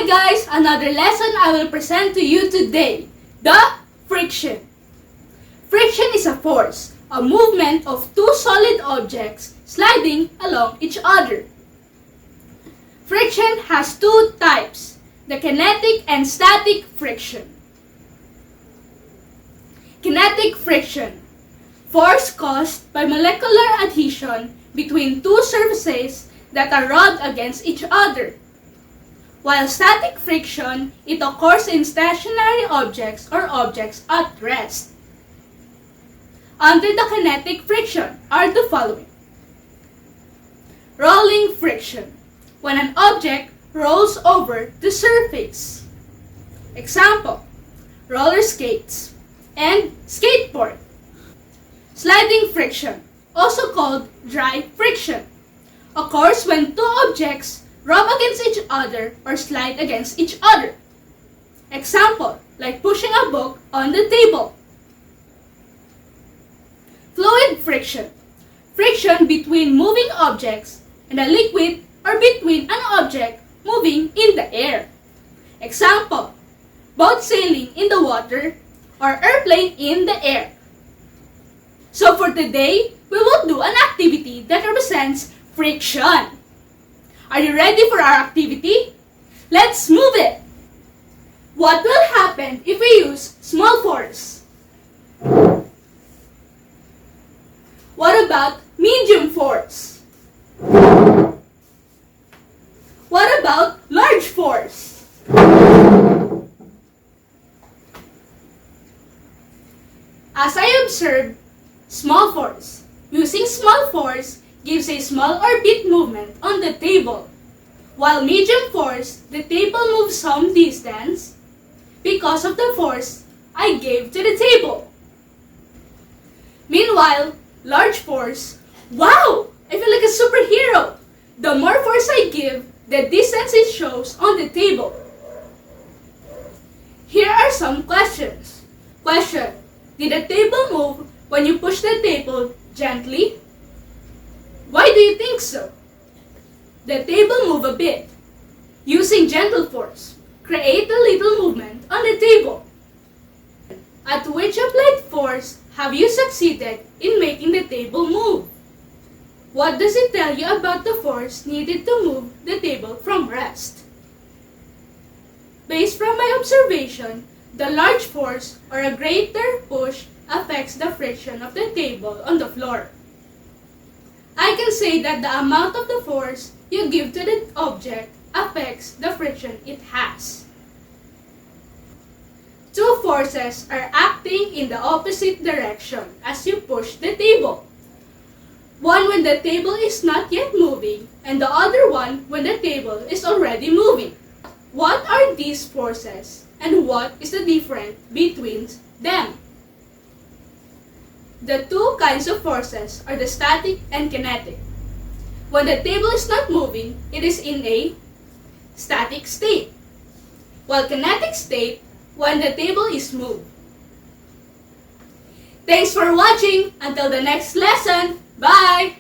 Hi guys! Another lesson I will present to you today. The friction. Friction is a force, a movement of two solid objects sliding along each other. Friction has two types, the kinetic and static friction. Kinetic friction, force caused by molecular adhesion between two surfaces that are rubbed against each other. While static friction, it occurs in stationary objects or objects at rest. Under the kinetic friction are the following. Rolling friction, when an object rolls over the surface. Example, roller skates and skateboard. Sliding friction, also called dry friction, occurs when two objects rub against each other or slide against each other. Example, like pushing a book on the table. Fluid friction, friction between moving objects and a liquid or between an object moving in the air. Example, boat sailing in the water or airplane in the air. So for today, we will do an activity that represents friction. Are you ready for our activity? Let's move it! What will happen if we use small force? What about medium force? What about large force? As I observed, small force. Using small force gives a small orbit movement on the table. While medium force, the table moves some distance because of the force I gave to the table. Meanwhile, large force, wow! I feel like a superhero! The more force I give, the distance it shows on the table. Here are some questions. Question, did the table move when you push the table gently? Why do you think so? The table moved a bit. Using gentle force, create a little movement on the table. At which applied force have you succeeded in making the table move? What does it tell you about the force needed to move the table from rest? Based from my observation, the large force or a greater push affects the friction of the table on the floor. I can say that the amount of the force you give to the object affects the friction it has. Two forces are acting in the opposite direction as you push the table. One when the table is not yet moving, and the other one when the table is already moving. What are these forces, and what is the difference between them? The two kinds of forces are the static and kinetic. When the table is not moving, it is in a static state, while kinetic state when the table is moved. Thanks for watching. Until the next lesson. Bye!